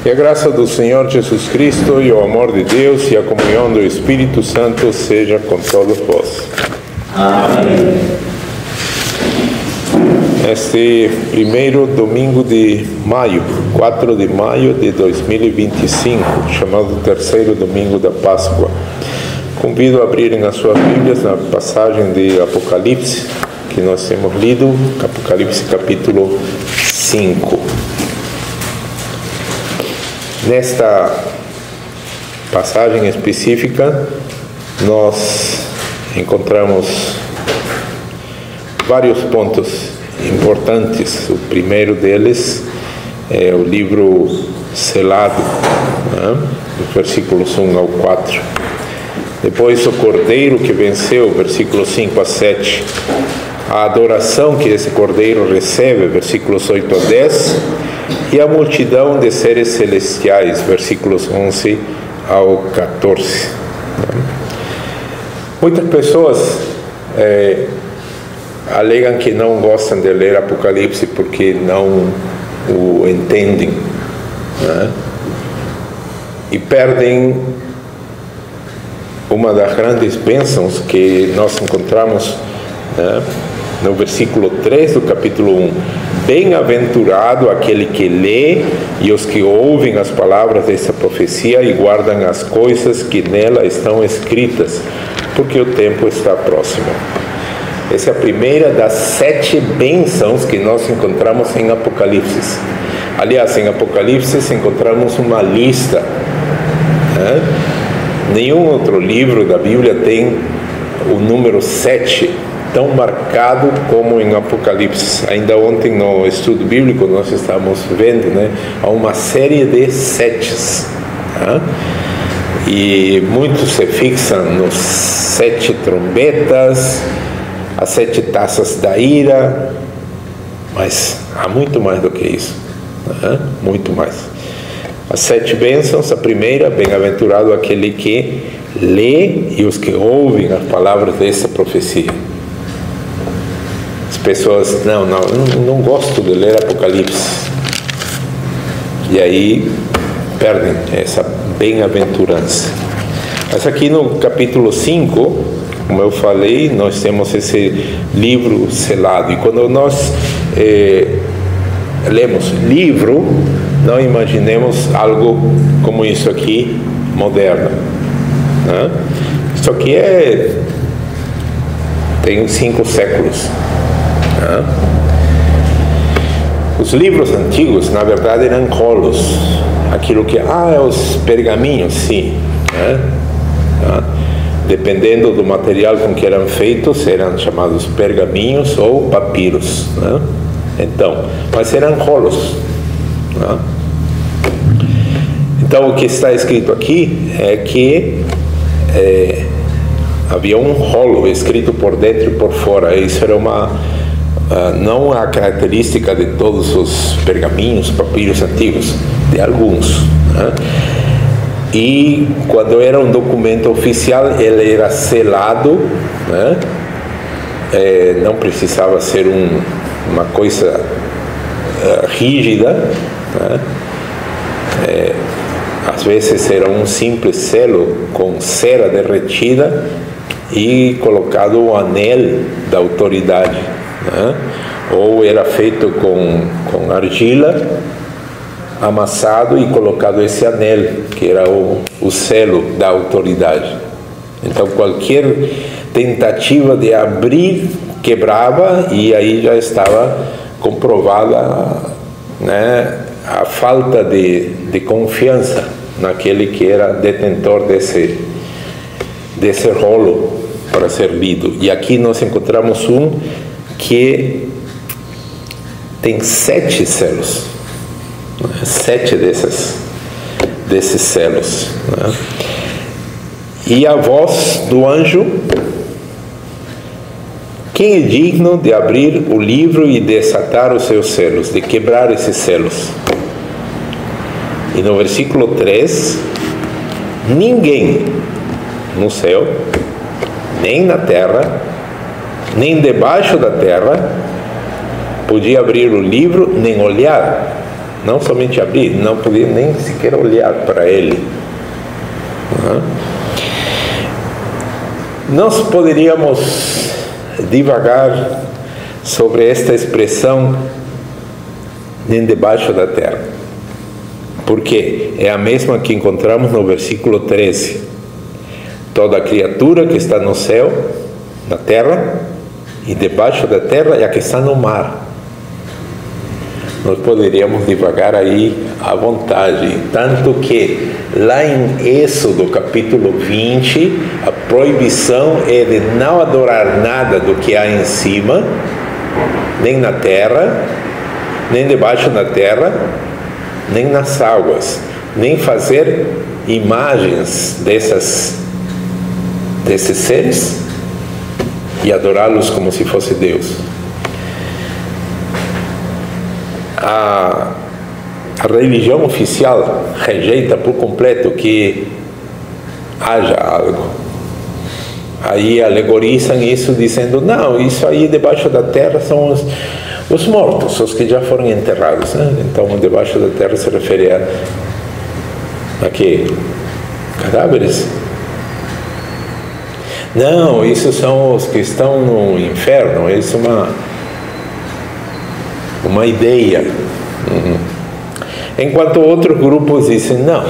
Que a graça do Senhor Jesus Cristo e o amor de Deus e a comunhão do Espírito Santo seja com todos vós. Amém. Este primeiro domingo de maio, 4 de maio de 2025, chamado terceiro domingo da Páscoa, convido a abrirem as suas Bíblias na passagem de Apocalipse, que nós temos lido, Apocalipse capítulo 5. Nesta passagem específica, nós encontramos vários pontos importantes. O primeiro deles é o livro selado, né? Dos versículos 1 ao 4. Depois o Cordeiro que venceu, versículos 5 a 7. A adoração que esse Cordeiro recebe, versículos 8 a 10. E a multidão de seres celestiais, versículos 11 ao 14. Muitas pessoas alegam que não gostam de ler Apocalipse porque não o entendem, né? E perdem uma das grandes bênçãos que nós encontramos, né, no versículo 3 do capítulo 1. Bem-aventurado aquele que lê e os que ouvem as palavras dessa profecia e guardam as coisas que nela estão escritas, porque o tempo está próximo. Essa é a primeira das 7 bênçãos que nós encontramos em Apocalipse. Aliás, em Apocalipse encontramos uma lista, né? Nenhum outro livro da Bíblia tem o número 7 tão marcado como em Apocalipse. Ainda ontem no estudo bíblico nós estávamos vendo, né, há uma série de 7s, tá? E muitos se fixam nos 7 trombetas, as 7 taças da ira, mas há muito mais do que isso, tá? Muito mais. As 7 bênçãos, a primeira: bem-aventurado aquele que lê e os que ouvem as palavras dessa profecia. As pessoas, não gosto de ler Apocalipse. E aí perdem essa bem-aventurança. Mas aqui no capítulo 5, como eu falei, nós temos esse livro selado. E quando nós lemos livro, não imaginemos algo como isso aqui, moderno, né? Isso aqui tem 5 séculos. Né? Os livros antigos, na verdade, eram rolos. Aquilo que, os pergaminhos, sim, né? Dependendo do material com que eram feitos, eram chamados pergaminhos ou papiros, né? Então, mas eram rolos, né? Então, o que está escrito aqui é que havia um rolo escrito por dentro e por fora. Isso era não a característica de todos os pergaminhos, papiros antigos, de alguns, né? E quando era um documento oficial, ele era selado, né? Não precisava ser uma coisa rígida, né? Às vezes era um simples selo com cera derretida e colocado o anel da autoridade, né? Ou era feito com argila, amassado e colocado esse anel, que era o selo da autoridade. Então qualquer tentativa de abrir quebrava, e aí já estava comprovada, né, a falta de confiança naquele que era detentor desse rolo para ser lido. E aqui nós encontramos um que tem 7 selos, 7 desses selos, né? E a voz do anjo: quem é digno de abrir o livro e desatar os seus selos, de quebrar esses selos? E no versículo 3, ninguém no céu, nem na terra, nem debaixo da terra, podia abrir o livro, nem olhar Não somente abrir, não podia nem sequer olhar para ele. Nós poderíamos divagar sobre esta expressão nem debaixo da terra, porque é a mesma que encontramos no versículo 13. Toda criatura que está no céu, na terra, e debaixo da terra é a que está no mar. Nós poderíamos divagar aí à vontade, tanto que lá em Êxodo capítulo 20, a proibição é de não adorar nada do que há em cima, nem na terra, nem debaixo da terra, nem nas águas, nem fazer imagens desses seres e adorá-los como se fosse Deus. A religião oficial rejeita por completo que haja algo. Aí alegorizam isso dizendo, não, isso aí debaixo da terra são os mortos, os que já foram enterrados, né? Então debaixo da terra se refere a quê? Cadáveres? Não, isso são os que estão no inferno. Isso é uma ideia. Enquanto outros grupos dizem, não,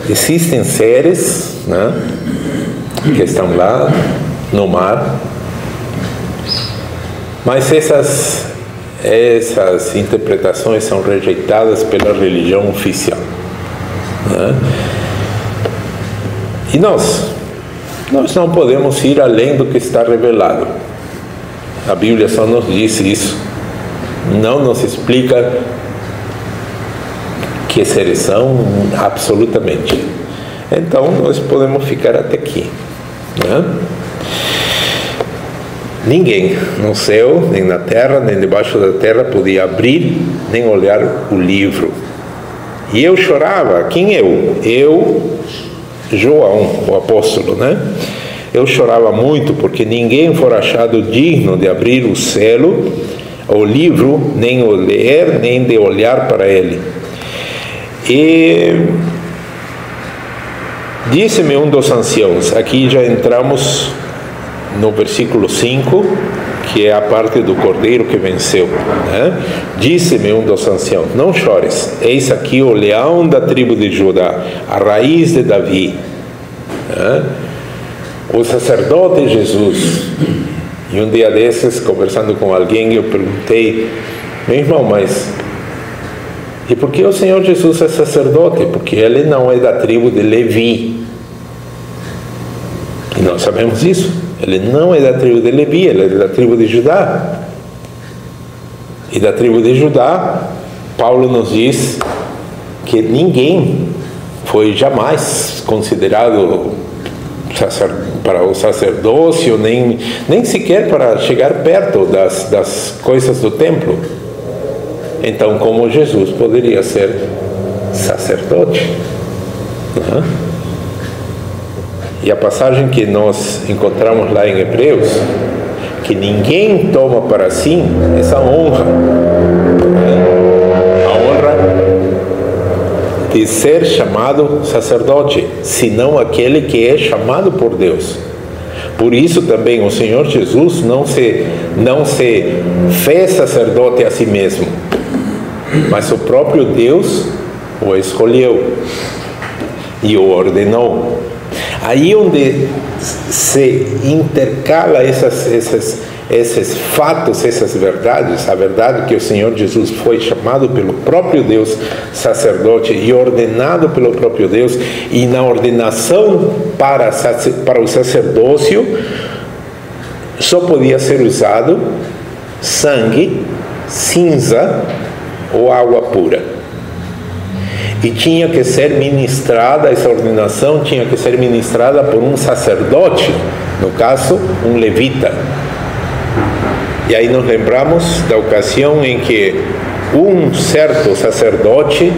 existem seres, né, que estão lá no mar, mas essas interpretações são rejeitadas pela religião oficial, né? E nós não podemos ir além do que está revelado. A Bíblia só nos diz isso. Não nos explica que seres são absolutamente. Então nós podemos ficar até aqui, né? Ninguém no céu, nem na terra, nem debaixo da terra podia abrir, nem olhar o livro. E eu chorava. Quem eu? Eu, João, o apóstolo, né? Eu chorava muito porque ninguém for achado digno de abrir o selo, o livro, nem o ler, nem de olhar para ele. E disse-me um dos anciãos, aqui já entramos no versículo 5, que é a parte do cordeiro que venceu, né? Disse-me um dos anciãos, não chores, eis aqui o leão da tribo de Judá, a raiz de Davi, né? O sacerdote Jesus. E um dia desses, conversando com alguém, eu perguntei, meu irmão, mas e por que o Senhor Jesus é sacerdote? Porque ele não é da tribo de Levi. E nós sabemos isso. Ele não é da tribo de Levi, ele é da tribo de Judá. E da tribo de Judá, Paulo nos diz que ninguém foi jamais considerado para o sacerdócio, nem sequer para chegar perto das coisas do templo. Então, como Jesus poderia ser sacerdote? Uhum. E a passagem que nós encontramos lá em Hebreus, que ninguém toma para si essa honra, a honra de ser chamado sacerdote, senão aquele que é chamado por Deus. Por isso também o Senhor Jesus não se fez sacerdote a si mesmo, mas o próprio Deus o escolheu e o ordenou. Aí onde se intercala esses fatos, essas verdades, a verdade que o Senhor Jesus foi chamado pelo próprio Deus sacerdote e ordenado pelo próprio Deus, e na ordenação para o sacerdócio só podia ser usado sangue, cinza ou água pura. E tinha que ser ministrada, essa ordenação tinha que ser ministrada por um sacerdote, no caso, um levita. E aí nós lembramos da ocasião em que um certo sacerdote,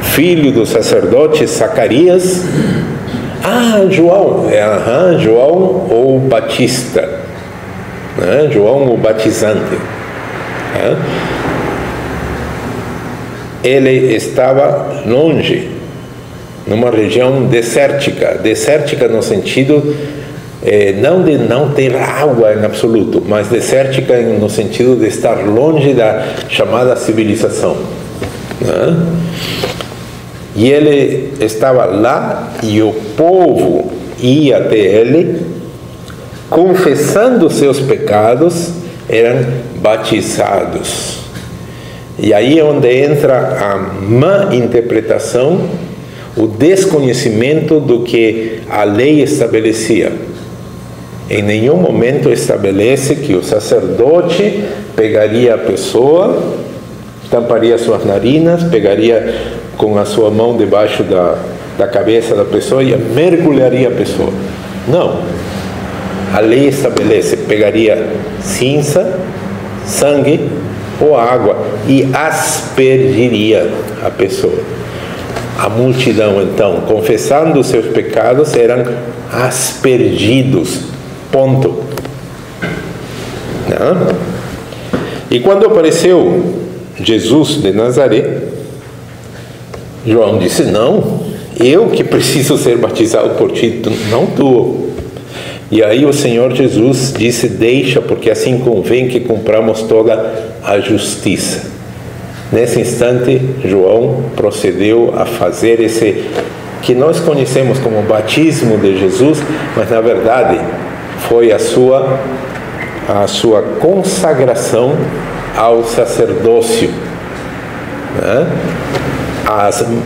filho do sacerdote Zacarias, João o Batista, né? João o Batizante, né? ele estava longe, numa região desértica no sentido não de não ter água em absoluto, mas desértica no sentido de estar longe da chamada civilização, né? E ele estava lá e o povo ia até ele, confessando seus pecados, eram batizados. E aí é onde entra a má interpretação, o desconhecimento do que a lei estabelecia. Em nenhum momento estabelece que o sacerdote pegaria a pessoa, tamparia suas narinas, pegaria com a sua mão debaixo da cabeça da pessoa e mergulharia a pessoa. Não. A lei estabelece, pegaria cinza, sangue ou água e aspergiria a pessoa. A multidão, então, confessando seus pecados, eram aspergidos. Ponto. Não? E quando apareceu Jesus de Nazaré, João disse: não, eu que preciso ser batizado por ti, não tu. E aí o Senhor Jesus disse: deixa, porque assim convém que cumpramos toda a justiça. Nesse instante, João procedeu a fazer esse que nós conhecemos como batismo de Jesus, mas na verdade foi a sua consagração ao sacerdócio, né?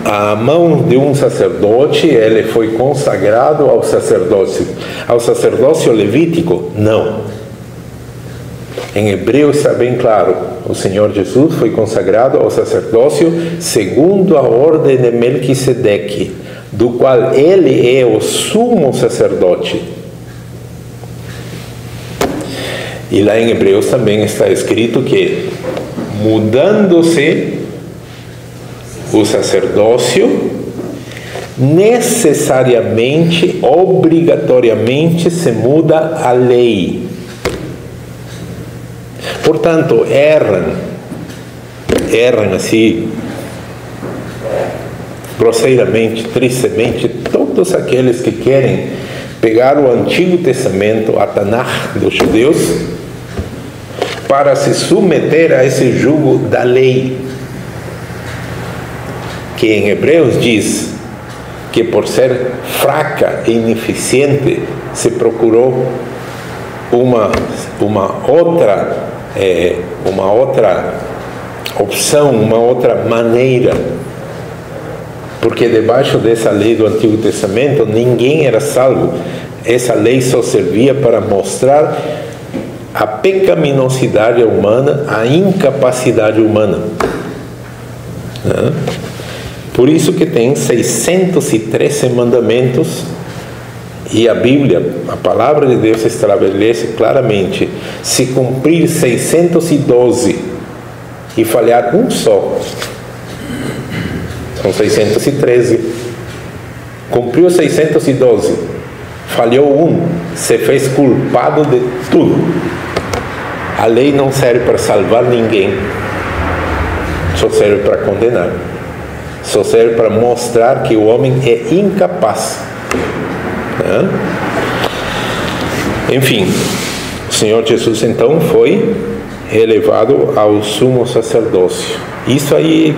A mão de um sacerdote, ele foi consagrado ao sacerdócio levítico? Não. Em Hebreus está bem claro, o Senhor Jesus foi consagrado ao sacerdócio segundo a ordem de Melquisedeque, do qual ele é o sumo sacerdote. E lá em Hebreus também está escrito que, mudando-se o sacerdócio, necessariamente, obrigatoriamente se muda a lei. Portanto, erram assim, grosseiramente, tristemente, todos aqueles que querem pegar o Antigo Testamento, a Tanakh dos judeus, para se submeter a esse jugo da lei, que em Hebreus diz que por ser fraca e ineficiente se procurou uma outra opção, uma outra maneira, porque debaixo dessa lei do Antigo Testamento ninguém era salvo. Essa lei só servia para mostrar a pecaminosidade humana, a incapacidade humana. Por isso que tem 613 mandamentos, e a Bíblia, a palavra de Deus, estabelece claramente: se cumprir 612 e falhar um só, são 613. Cumpriu 612, falhou um, se fez culpado de tudo. A lei não serve para salvar ninguém, só serve para condenar, só serve para mostrar que o homem é incapaz. Enfim, o Senhor Jesus então foi elevado ao sumo sacerdócio. Isso aí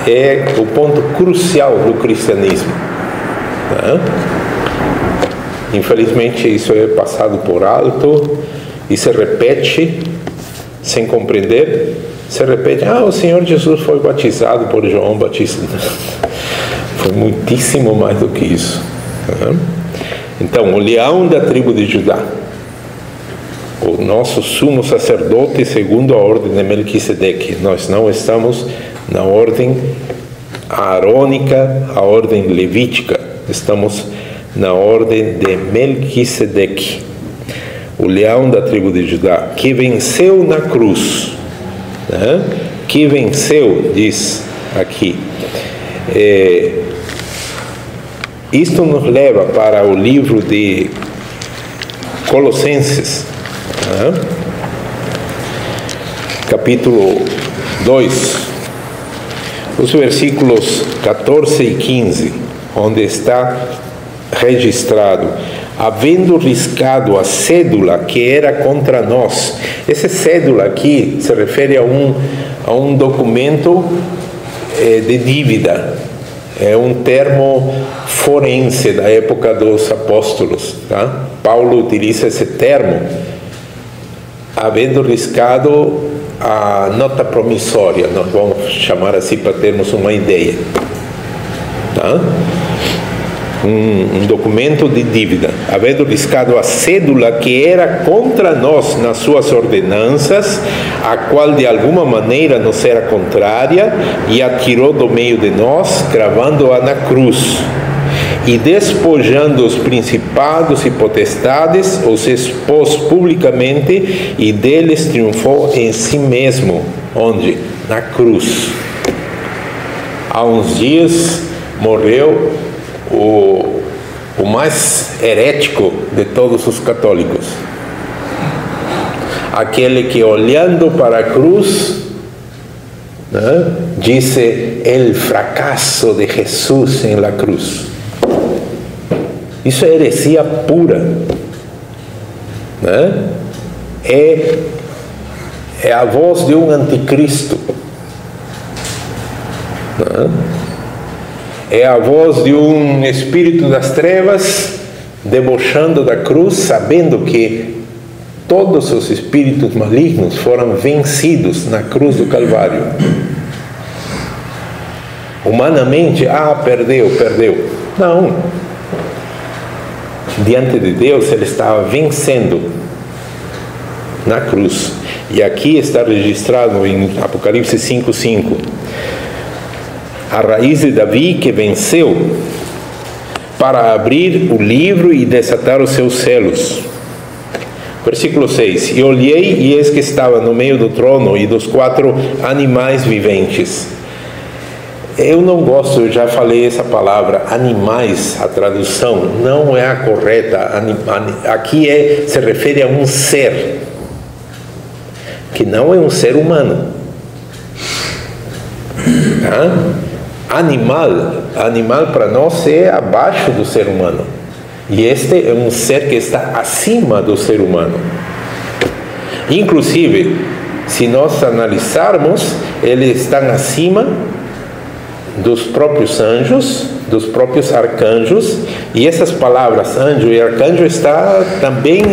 é o ponto crucial do cristianismo. Infelizmente isso é passado por alto e se repete sem compreender. Se repete: o Senhor Jesus foi batizado por João Batista. Foi muitíssimo mais do que isso. Então, o leão da tribo de Judá, o nosso sumo sacerdote segundo a ordem de Melquisedeque. Nós não estamos na ordem arônica, a ordem levítica, estamos na ordem de Melquisedeque, o leão da tribo de Judá, que venceu na cruz, que venceu, diz aqui. Isto nos leva para o livro de Colossenses, capítulo 2. os versículos 14 e 15, onde está registrado: havendo riscado a cédula que era contra nós. Essa cédula aqui se refere a um documento de dívida. É um termo forense da época dos apóstolos. Tá? Paulo utiliza esse termo, havendo riscado a nota promissória, nós vamos chamar assim para termos uma ideia. Tá? Um documento de dívida, havendo riscado a cédula que era contra nós nas suas ordenanças, a qual de alguma maneira nos era contrária, e a tirou do meio de nós, cravando-a na cruz. E despojando os principados e potestades, os expôs publicamente, e deles triunfou em si mesmo. Onde? Na cruz. Há uns dias morreu o mais herético de todos os católicos, aquele que, olhando para a cruz, né, disse: el fracasso de Jesus em la cruz. Isso é heresia pura, né? É a voz de um anticristo, né? É a voz de um espírito das trevas debochando da cruz, sabendo que todos os espíritos malignos foram vencidos na cruz do Calvário. Humanamente, perdeu. Não. Diante de Deus, ele estava vencendo na cruz. E aqui está registrado em Apocalipse 5:5. A raiz de Davi que venceu para abrir o livro e desatar os seus selos. Versículo 6. E olhei, e eis que estava no meio do trono e dos 4 animais viventes. Eu não gosto, eu já falei essa palavra, animais, a tradução não é a correta. Aqui se refere a um ser, que não é um ser humano. Tá? Animal para nós é abaixo do ser humano. E este é um ser que está acima do ser humano. Inclusive, se nós analisarmos, eles estão acima dos próprios anjos, dos próprios arcanjos. E essas palavras, anjo e arcanjo, está também...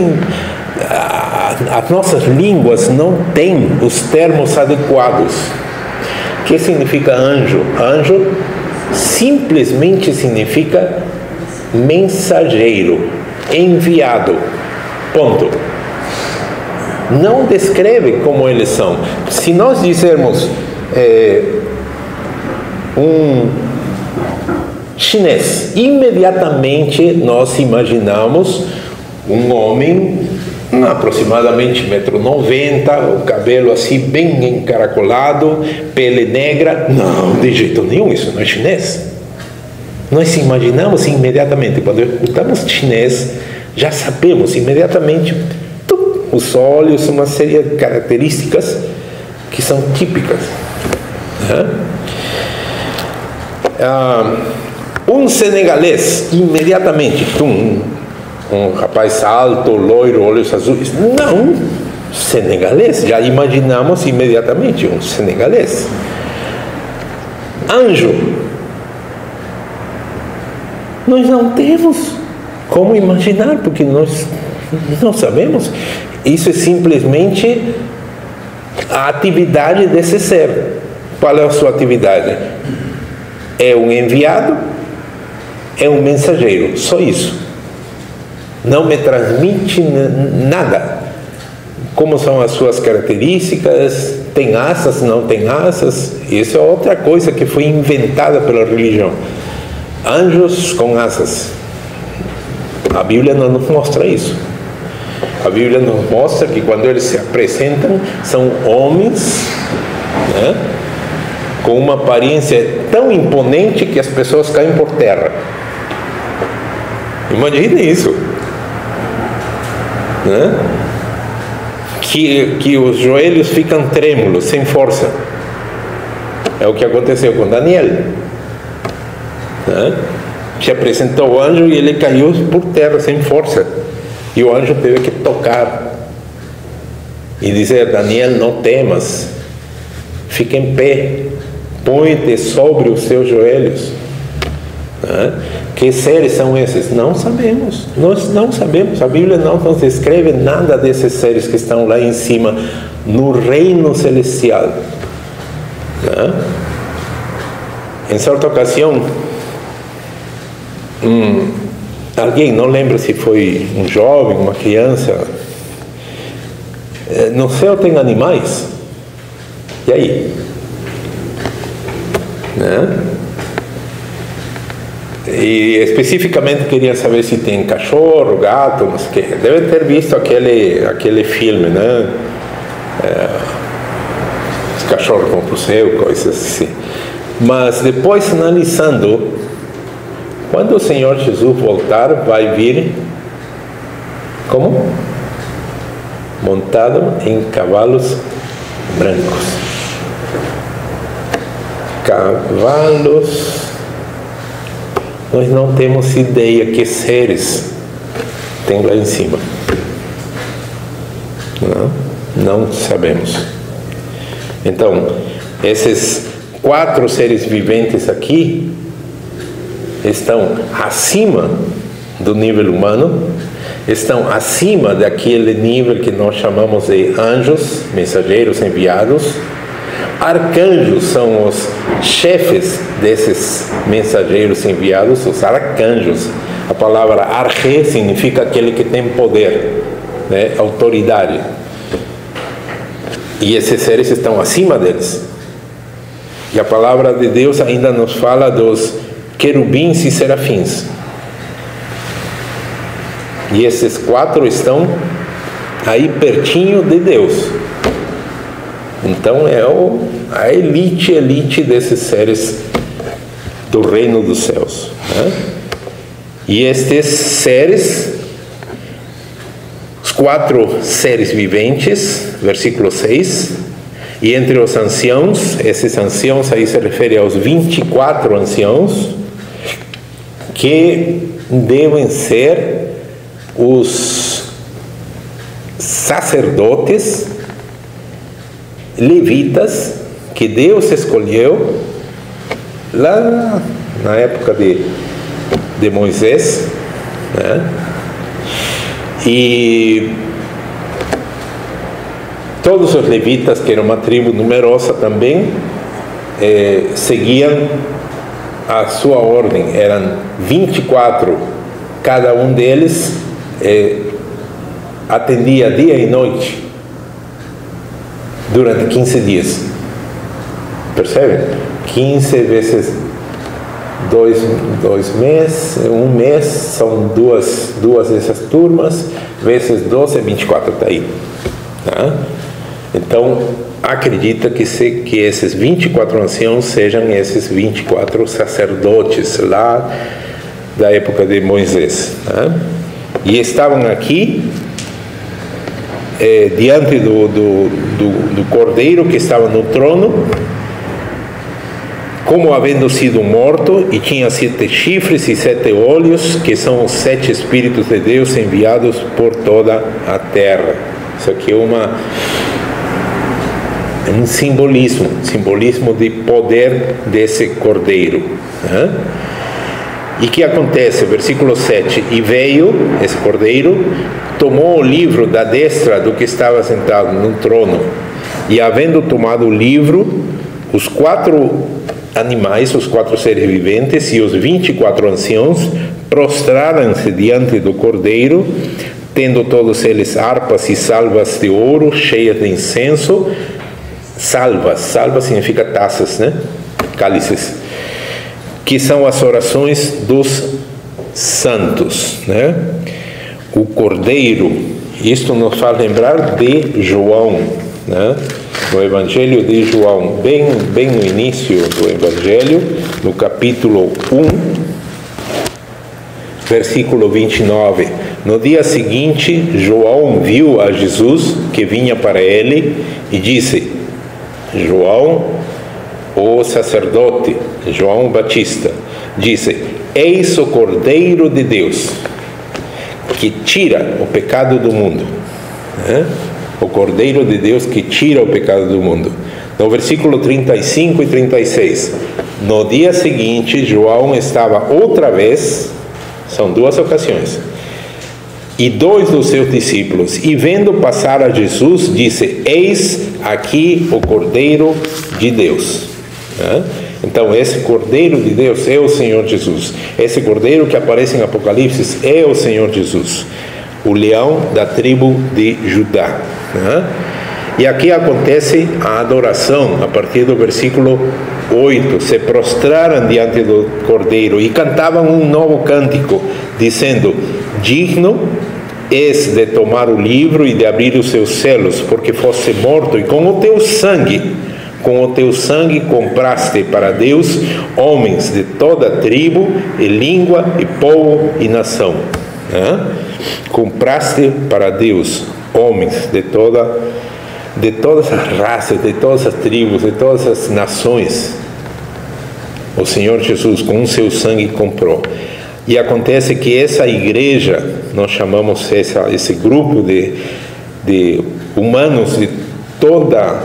As nossas línguas não têm os termos adequados. O que significa anjo? Anjo simplesmente significa mensageiro, enviado. Ponto. Não descreve como eles são. Se nós dissermos um chinês, imediatamente nós imaginamos um homem aproximadamente 1,90 m, o cabelo assim bem encaracolado, pele negra. Não, de jeito nenhum, isso não é chinês. Nós imaginamos imediatamente, quando escutamos chinês, já sabemos imediatamente os olhos, uma série de características que são típicas. Um senegalês, imediatamente, um rapaz alto, loiro, olhos azuis. Não, senegalês, já imaginamos imediatamente um senegalês. Anjo, nós não temos como imaginar, porque nós não sabemos. Isso é simplesmente a atividade desse ser. Qual é a sua atividade? É um enviado, é um mensageiro, só isso. Não me transmite nada. Como são as suas características? Tem asas, não tem asas? Isso é outra coisa que foi inventada pela religião. Anjos com asas. A Bíblia não nos mostra isso. A Bíblia nos mostra que quando eles se apresentam, são homens, né, com uma aparência tão imponente que as pessoas caem por terra. Imagine isso, né? Que os joelhos ficam trêmulos, sem força. É o que aconteceu com Daniel, né? Se apresentou o anjo e ele caiu por terra sem força, e o anjo teve que tocar e dizer: Daniel, não temas, fica em pé, põe-te sobre os seus joelhos. Que seres são esses? Não sabemos, nós não sabemos. A Bíblia não nos descreve nada desses seres que estão lá em cima no reino celestial. Em certa ocasião, alguém, não lembro se foi um jovem, uma criança: no céu tem animais, e aí? E especificamente queria saber se tem cachorro, gato, não sei o que. Deve ter visto aquele filme, né? Os cachorros vão para o céu, coisas assim. Mas depois, analisando, quando o Senhor Jesus voltar, vai vir como? Montado em cavalos brancos. Cavalos. Nós não temos ideia que seres tem lá em cima. Não sabemos. Então, esses 4 seres viventes aqui estão acima do nível humano, estão acima daquele nível que nós chamamos de anjos, mensageiros enviados. Arcanjos são os chefes desses mensageiros enviados, os arcanjos. A palavra arche significa aquele que tem poder, né? Autoridade. E esses seres estão acima deles. E a palavra de Deus ainda nos fala dos querubins e serafins. E esses 4 estão aí pertinho de Deus. Então é a elite desses seres do reino dos céus, né? E estes seres, os 4 seres viventes, versículo 6, e entre os anciãos, esses anciãos aí se refere aos 24 anciãos, que devem ser os sacerdotes levitas que Deus escolheu lá na época de Moisés, né? E todos os levitas, que eram uma tribo numerosa também, seguiam a sua ordem. Eram 24, cada um deles atendia dia e noite durante 15 dias. Percebe? 15 vezes 2 meses, 1 mês, são duas dessas turmas, vezes 12, 24, está aí. Tá? Então, acredita que esses 24 anciãos sejam esses 24 sacerdotes lá da época de Moisés. Tá? E estavam aqui diante do cordeiro que estava no trono, como havendo sido morto, e tinha 7 chifres e 7 olhos, que são os 7 Espíritos de Deus enviados por toda a terra. Isso aqui é um simbolismo de poder desse cordeiro. Né? E o que acontece? Versículo 7. E veio esse cordeiro, tomou o livro da destra do que estava sentado no trono, e havendo tomado o livro, os 4 animais, os 4 seres viventes e os 24 anciãos prostraram-se diante do cordeiro, tendo todos eles harpas e salvas de ouro cheias de incenso. Salvas significa taças, né? Cálices, que são as orações dos santos, né? O cordeiro, isto nos faz lembrar de João, né? No Evangelho de João, bem no início do Evangelho, no capítulo 1, versículo 29. No dia seguinte, João viu a Jesus que vinha para ele e disse: João, o sacerdote João Batista disse: eis o Cordeiro de Deus que tira o pecado do mundo. O Cordeiro de Deus que tira o pecado do mundo. No versículo 35 e 36, no dia seguinte, João estava outra vez, são duas ocasiões, e dois dos seus discípulos, e vendo passar a Jesus, disse: eis aqui o Cordeiro de Deus. Então, esse Cordeiro de Deus é o Senhor Jesus. Esse Cordeiro que aparece em Apocalipse é o Senhor Jesus, o leão da tribo de Judá. E aqui acontece a adoração, a partir do versículo 8. Se prostraram diante do Cordeiro e cantavam um novo cântico, dizendo: digno és de tomar o livro e de abrir os seus selos, porque foste morto, e com o teu sangue compraste para Deus homens de toda tribo, e língua, e povo, e nação. Compraste para Deus homens de todas as raças, de todas as tribos, de todas as nações. O Senhor Jesus com o seu sangue comprou. E acontece que essa igreja, nós chamamos esse grupo de humanos de toda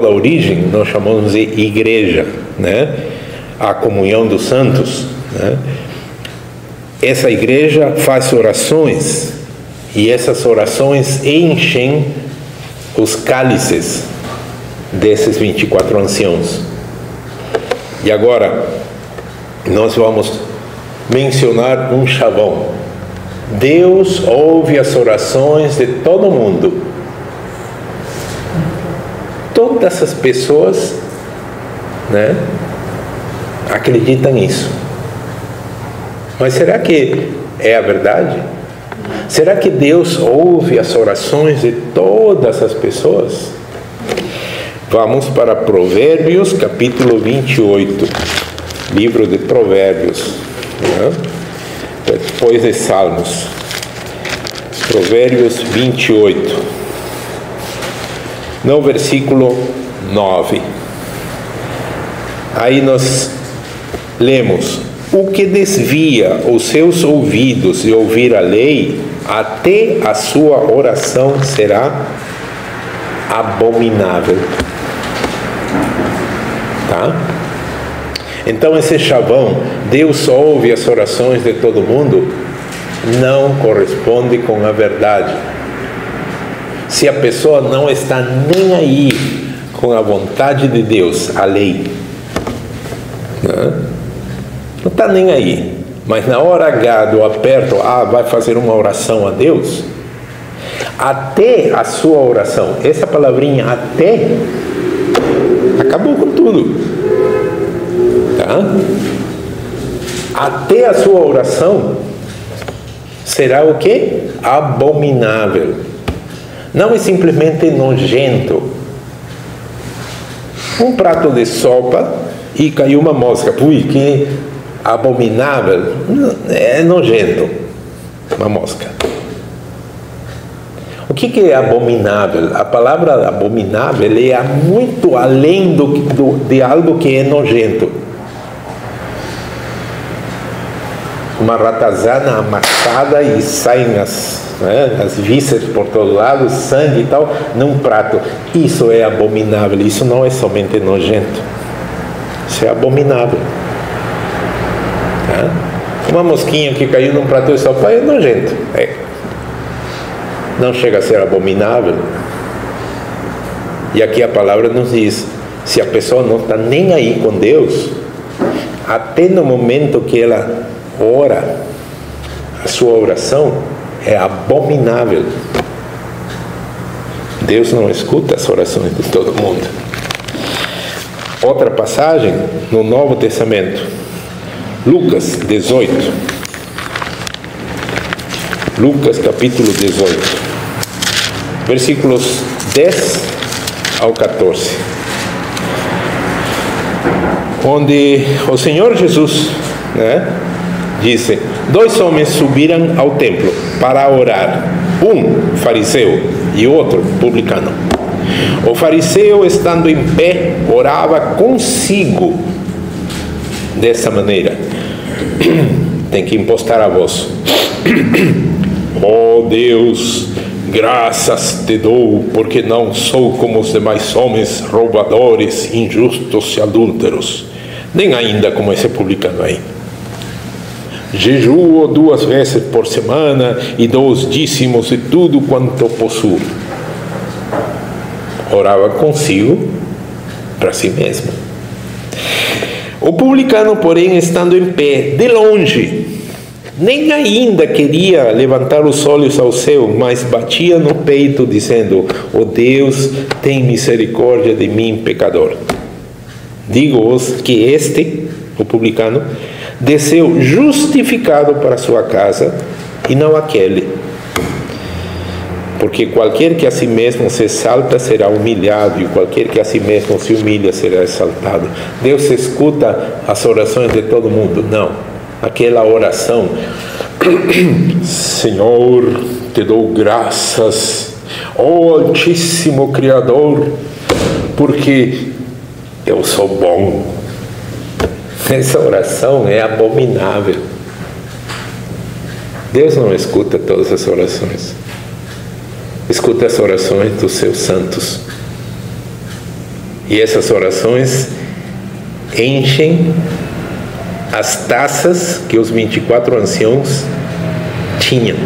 origem, nós chamamos de igreja, a comunhão dos santos. Essa igreja faz orações, e essas orações enchem os cálices desses 24 anciãos. E agora nós vamos mencionar um chavão. Deus ouve as orações de todo mundo. Todas as pessoas, acreditam nisso. Mas será que é a verdade? Será que Deus ouve as orações de todas as pessoas? Vamos para Provérbios, capítulo 28. Livro de Provérbios. Depois de Salmos. Provérbios 28. No versículo 9. Aí nós lemos: o que desvia os seus ouvidos de ouvir a lei, até a sua oração será abominável. Tá? Então esse chavão, Deus ouve as orações de todo mundo, não corresponde com a verdade. Se a pessoa não está nem aí com a vontade de Deus, a lei, não está nem aí, mas na hora H do aperto, vai fazer uma oração a Deus, até a sua oração, essa palavrinha até, acabou com tudo, tá? Até a sua oração será o quê? Abominável. Não é simplesmente nojento. Um prato de sopa e caiu uma mosca, que abominável, é nojento, uma mosca. O que é abominável? A palavra abominável é muito além de algo que é nojento. Uma ratazana amassada e saem as vísceras por todos lados, sangue e tal, num prato. Isso é abominável, isso não é somente nojento. Isso é abominável. Uma mosquinha que caiu num prato de sopa é nojento. Não chega a ser abominável. E aqui a palavra nos diz: se a pessoa não está nem aí com Deus, até no momento que ela ora, a sua oração é abominável. Deus não escuta as orações de todo mundo. Outra passagem no Novo Testamento, Lucas 18. Lucas capítulo 18, versículos 10 ao 14, onde o Senhor Jesus disse: 2 homens subiram ao templo para orar, um fariseu e outro publicano. O fariseu, estando em pé, orava consigo dessa maneira. Tem que impostar a voz. Oh Deus, graças te dou, porque não sou como os demais homens, roubadores, injustos e adúlteros, nem ainda como esse publicano aí. Jejuo 2 vezes por semana e dou os dízimos de tudo quanto possuo. Orava consigo, para si mesmo. O publicano, porém, estando em pé, de longe, nem ainda queria levantar os olhos ao céu, mas batia no peito, dizendo: ó Deus, tem misericórdia de mim, pecador. Digo-vos que este, o publicano, desceu justificado para sua casa, e não aquele. Porque qualquer que a si mesmo se exalta será humilhado, e qualquer que a si mesmo se humilha será exaltado. Deus escuta as orações de todo mundo? Não. Aquela oração: Senhor, te dou graças, ó Altíssimo Criador, porque eu sou bom. Essa oração é abominável. Deus não escuta todas as orações. Escuta as orações dos seus santos. E essas orações enchem as taças que os 24 anciãos tinham,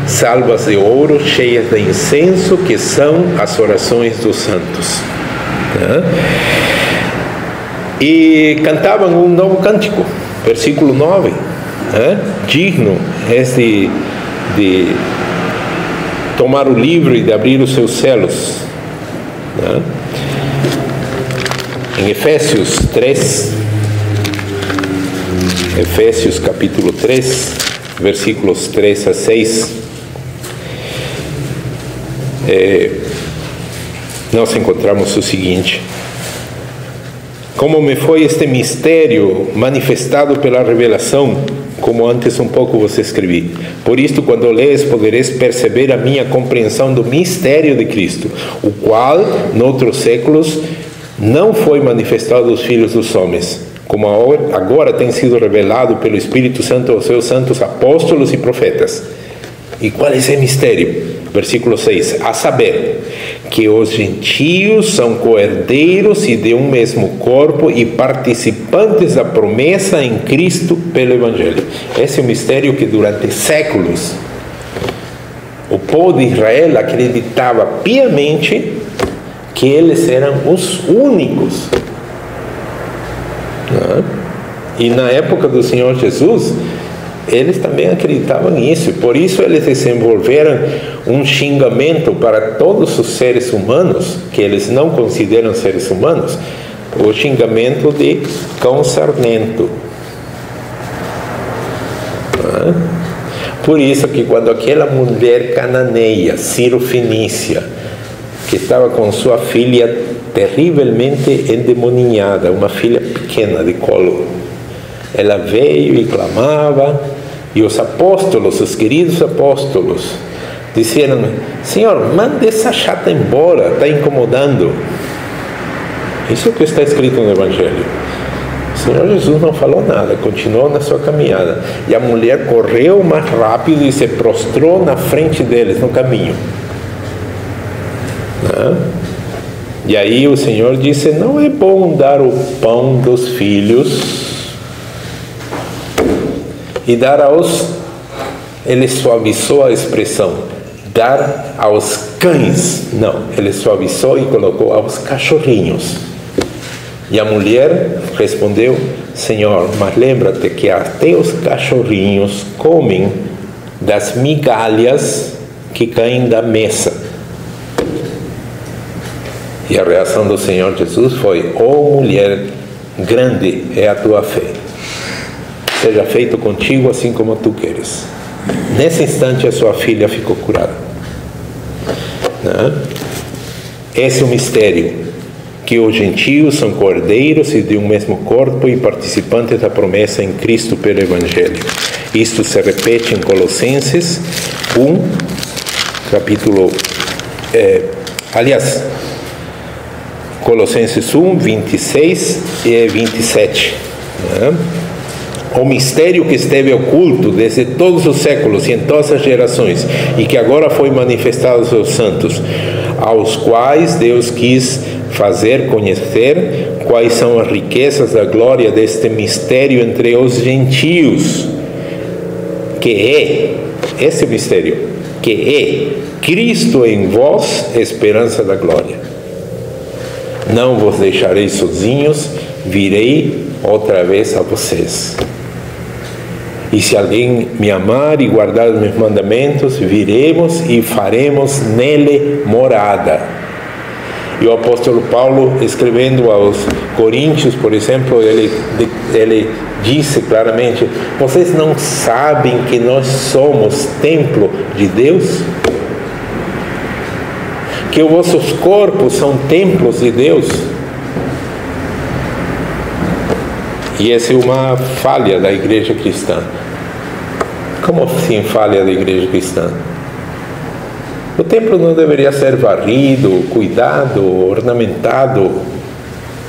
salvas de ouro cheias de incenso, que são as orações dos santos. E cantavam um novo cântico, versículo 9, digno de tomar o livro e de abrir os seus selos. Em Efésios 3, Efésios capítulo 3, versículos 3 a 6, nós encontramos o seguinte: como me foi este mistério manifestado pela revelação, como antes um pouco vos escrevi. Por isto, quando lees, podereis perceber a minha compreensão do mistério de Cristo, o qual, noutros séculos, não foi manifestado aos filhos dos homens, como agora tem sido revelado pelo Espírito Santo aos seus santos apóstolos e profetas. E qual é esse mistério? Versículo 6, a saber, que os gentios são coerdeiros e de um mesmo corpo e participantes da promessa em Cristo pelo Evangelho. Esse é o mistério que durante séculos o povo de Israel acreditava piamente que eles eram os únicos. E na época do Senhor Jesus, eles também acreditavam nisso. Por isso eles desenvolveram um xingamento para todos os seres humanos que eles não consideram seres humanos, o xingamento de cão sarnento. Por isso que quando aquela mulher cananeia, Ciro-fenícia, que estava com sua filha terrivelmente endemoniada, uma filha pequena de colo, ela veio e clamava, e os apóstolos, os queridos apóstolos, disseram: Senhor, mande essa chata embora, está incomodando. Isso é o que está escrito no Evangelho. O Senhor Jesus não falou nada, continuou na sua caminhada, e a mulher correu mais rápido e se prostrou na frente deles no caminho. E aí o Senhor disse: não é bom dar o pão dos filhos e dar aos... Ele suavizou a expressão, dar aos cães. Não, ele suavizou e colocou aos cachorrinhos. E a mulher respondeu: Senhor, mas lembra-te que até os cachorrinhos comem das migalhas que caem da mesa. E a reação do Senhor Jesus foi: ó mulher, grande é a tua fé, seja feito contigo assim como tu queres. Nesse instante a sua filha ficou curada. Esse é o mistério, que os gentios são cordeiros e de um mesmo corpo e participantes da promessa em Cristo pelo Evangelho. Isto se repete em Colossenses 1, capítulo... aliás, Colossenses 1, 26 e 27. Né? O mistério que esteve oculto desde todos os séculos e em todas as gerações, e que agora foi manifestado aos seus santos, aos quais Deus quis fazer conhecer quais são as riquezas da glória deste mistério entre os gentios, que é, esse mistério, que é Cristo em vós, esperança da glória. Não vos deixarei sozinhos, virei outra vez a vocês. E se alguém me amar e guardar os meus mandamentos, viremos e faremos nele morada. E o apóstolo Paulo, escrevendo aos Coríntios, por exemplo, ele disse claramente: vocês não sabem que nós somos templo de Deus? Que os vossos corpos são templos de Deus? E essa é uma falha da igreja cristã. Como assim falha da igreja cristã? O templo não deveria ser varrido, cuidado, ornamentado,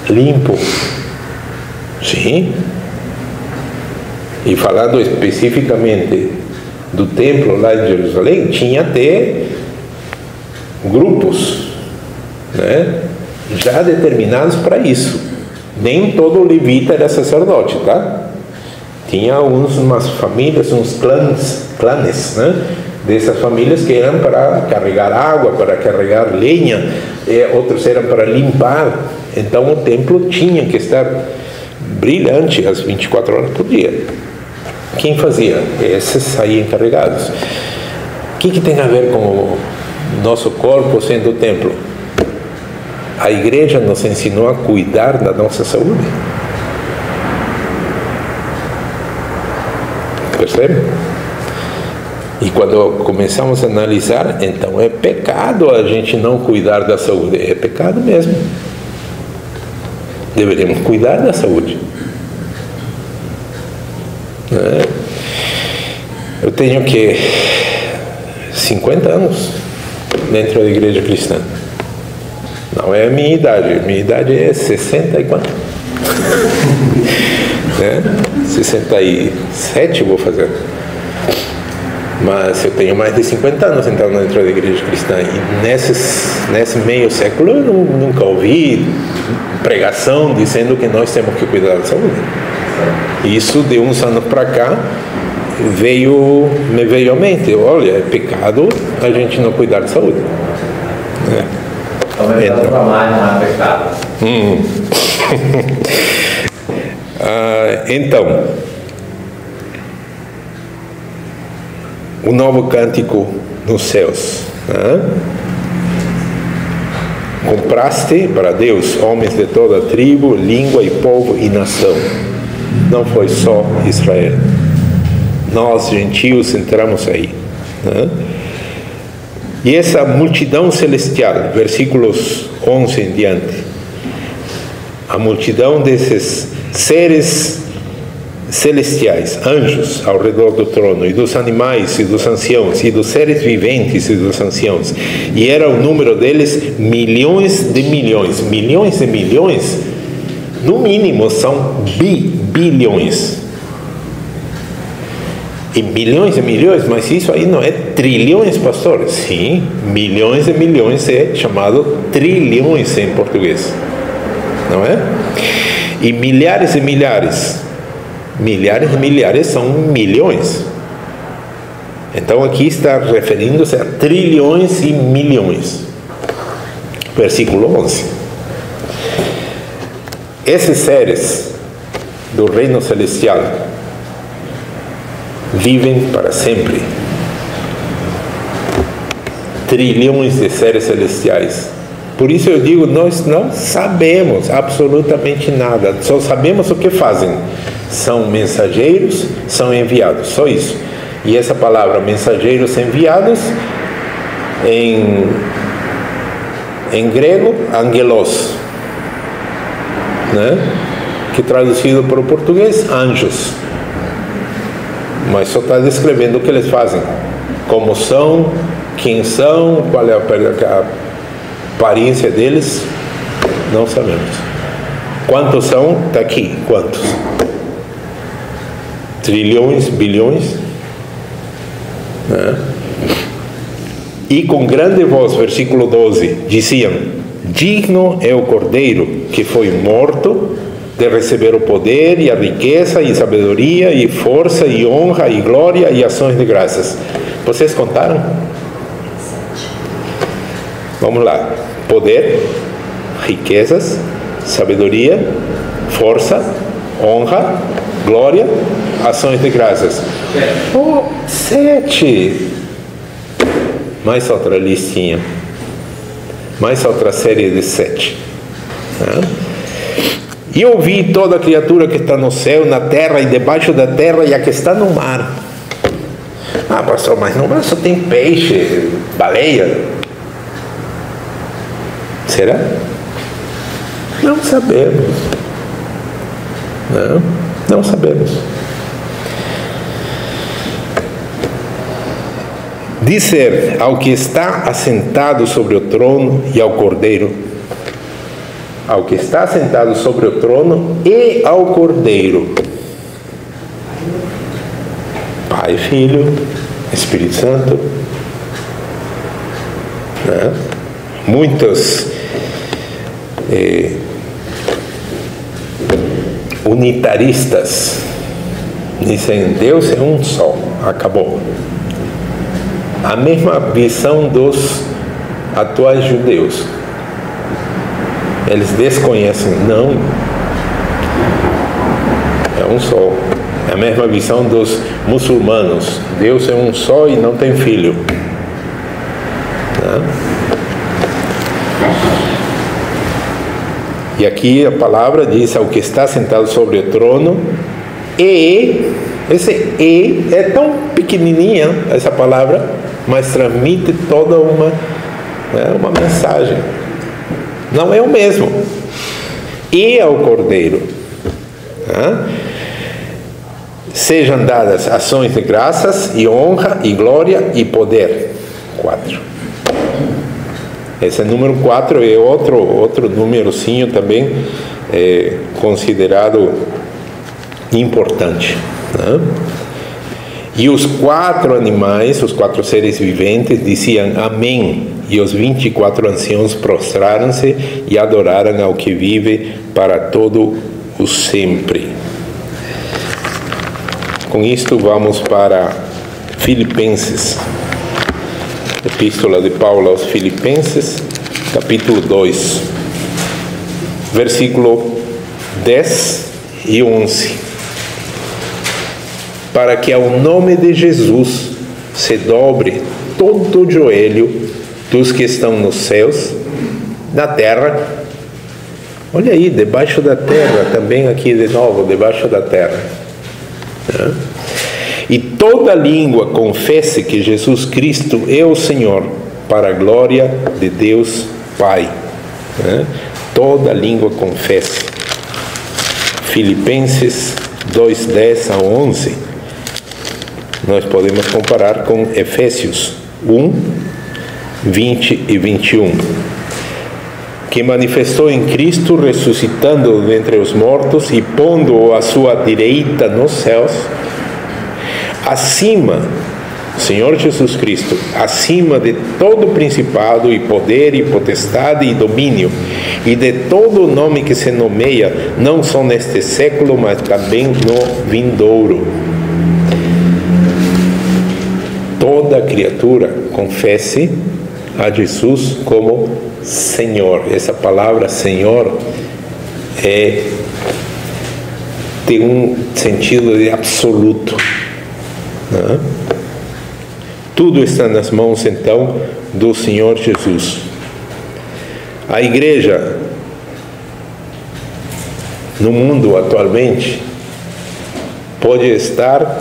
limpo? Sim. E falando especificamente do templo lá em Jerusalém, tinha até grupos, né, já determinados para isso. Nem todo levita era sacerdote, tá? Tinha umas famílias, uns clãs, né? Dessas famílias que eram para carregar água, para carregar lenha, outros eram para limpar. Então o templo tinha que estar brilhante às 24 horas por dia. Quem fazia? Esses aí encarregados. O que tem a ver com o nosso corpo sendo o templo? A igreja nos ensinou a cuidar da nossa saúde. Percebe? E quando começamos a analisar, então é pecado a gente não cuidar da saúde. É pecado mesmo. Deveríamos cuidar da saúde. Eu tenho 50 anos dentro da igreja cristã. Não é a minha idade é 60 e quanto? 67 vou fazer. Mas eu tenho mais de 50 anos então dentro da igreja cristã. E nesse meio século eu nunca ouvi pregação dizendo que nós temos que cuidar da saúde. Isso de uns anos para cá me veio à mente: olha, é pecado a gente não cuidar da saúde. Aumentando para mais, não é pecado. Então, o novo cântico nos céus. Compraste para Deus homens de toda tribo, língua e povo e nação. Não foi só Israel. Nós, gentios, entramos aí. E essa multidão celestial, versículos 11 em diante, a multidão desses seres celestiais, anjos ao redor do trono, e dos animais, e dos anciãos, e dos seres viventes, e dos anciãos, e era o número deles milhões de milhões, no mínimo são bilhões. E milhões e milhões, mas isso aí não é trilhões, pastor? Sim, milhões e milhões é chamado trilhões em português, não é? E milhares e milhares são milhões. Então aqui está referindo-se a trilhões e milhões. Versículo 11. Esses seres do reino celestial vivem para sempre. Trilhões de seres celestiais. Por isso eu digo, nós não sabemos absolutamente nada. Só sabemos o que fazem. São mensageiros, são enviados. Só isso. E essa palavra, mensageiros enviados, em grego, angelos, né? Que traduzido para o português, anjos. Mas só está descrevendo o que eles fazem, como são, quem são, qual é a aparência deles. Não sabemos. Quantos são? Está aqui. Quantos? Trilhões, bilhões? E com grande voz, versículo 12, diziam: digno é o Cordeiro que foi morto de receber o poder e a riqueza e sabedoria e força e honra e glória e ações de graças. Vocês contaram? Vamos lá. Poder, riquezas, sabedoria, força, honra, glória, ações de graças. 7. Mais outra listinha. Mais outra série de 7. E ouvi toda criatura que está no céu, na terra e debaixo da terra e a que está no mar. Ah, pastor, mas no mar só tem peixe, baleia. Será? Não sabemos. Não sabemos. Dizer ao que está assentado sobre o trono e ao Cordeiro, ao que está assentado sobre o trono e ao Cordeiro, Pai, Filho, Espírito Santo, muitos unitaristas dizem Deus é um só, acabou. A mesma visão dos atuais judeus. Eles desconhecem, não. É um só. É a mesma visão dos muçulmanos. Deus é um só e não tem filho. E aqui a palavra diz ao que está sentado sobre o trono e... Esse "e" é tão pequenininha, essa palavra, mas transmite toda uma mensagem. Não é o mesmo. E ao Cordeiro. Sejam dadas ações de graças e honra e glória e poder. 4. Esse número 4 é outro númerozinho também considerado importante. E os 4 animais, os 4 seres viventes, diziam amém. E os 24 anciãos prostraram-se e adoraram ao que vive para todo o sempre. Com isto vamos para Filipenses. Epístola de Paulo aos Filipenses, capítulo 2, versículo 10 e 11. Para que ao nome de Jesus se dobre todo o joelho dos que estão nos céus, na terra. Olha aí, debaixo da terra, também aqui de novo, debaixo da terra. E toda língua confesse que Jesus Cristo é o Senhor, para a glória de Deus Pai. Toda língua confesse. Filipenses 2, 10 a 11. Nós podemos comparar com Efésios 1, 20 e 21. Que manifestou em Cristo, ressuscitando dentre os mortos e pondo-o à sua direita nos céus, acima, Senhor Jesus Cristo, acima de todo principado e poder e potestade e domínio, e de todo nome que se nomeia, não só neste século, mas também no vindouro. Toda criatura confesse a Jesus como Senhor. Essa palavra Senhor tem um sentido de absoluto. Tudo está nas mãos então do Senhor Jesus. A igreja no mundo atualmente pode estar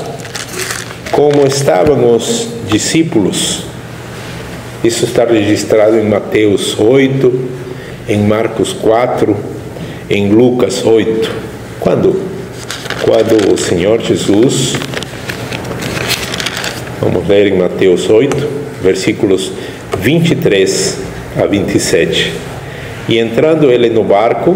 como estavam os discípulos. Isso está registrado em Mateus 8, em Marcos 4, em Lucas 8. Quando o Senhor Jesus, vamos ler em Mateus 8, versículos 23 a 27. E entrando ele no barco,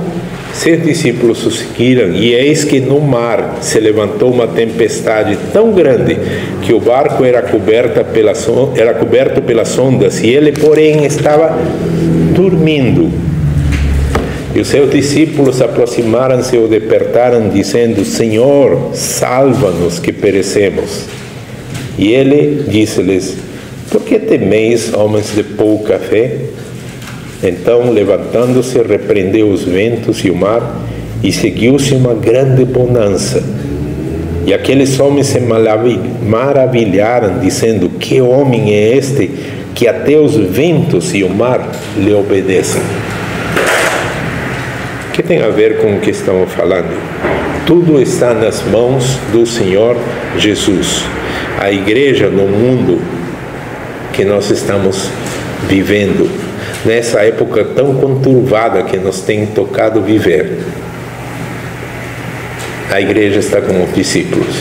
seus discípulos o seguiram, e eis que no mar se levantou uma tempestade tão grande que o barco era coberto pelas ondas, e ele, porém, estava dormindo. E os seus discípulos aproximaram-se e o despertaram, dizendo: Senhor, salva-nos que perecemos. E ele disse-lhes: Por que temeis, homens de pouca fé? Então, levantando-se, repreendeu os ventos e o mar, e seguiu-se uma grande bonança. E aqueles homens se maravilharam, dizendo: Que homem é este, que até os ventos e o mar lhe obedecem? O que tem a ver com o que estamos falando? Tudo está nas mãos do Senhor Jesus. A igreja no mundo que nós estamos vivendo, nessa época tão conturbada que nos tem tocado viver, a igreja está com os discípulos.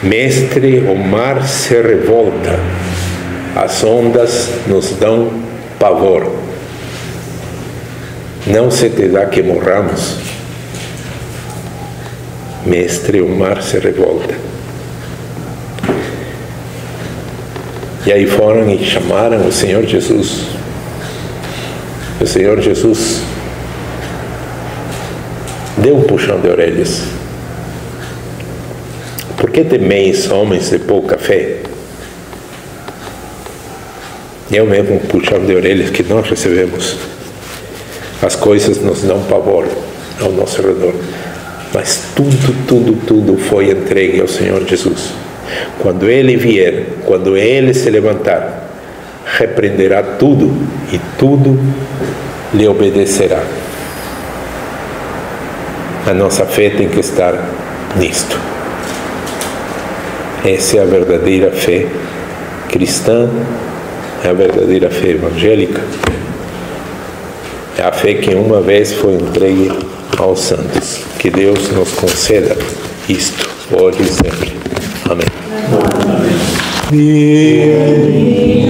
Mestre, o mar se revolta, as ondas nos dão pavor. Não se te dá que morramos? Mestre, o mar se revolta. E aí foram e chamaram o Senhor Jesus. O Senhor Jesus deu um puxão de orelhas. Por que temeis, homens de pouca fé? É o mesmo puxão de orelhas que nós recebemos. As coisas nos dão pavor ao nosso redor, mas tudo foi entregue ao Senhor Jesus. Quando Ele vier, quando Ele se levantar, repreenderá tudo e tudo lhe obedecerá. A nossa fé tem que estar nisto. Essa é a verdadeira fé cristã, é a verdadeira fé evangélica. É a fé que uma vez foi entregue aos santos. Que Deus nos conceda isto, hoje e sempre. Amém. Amém.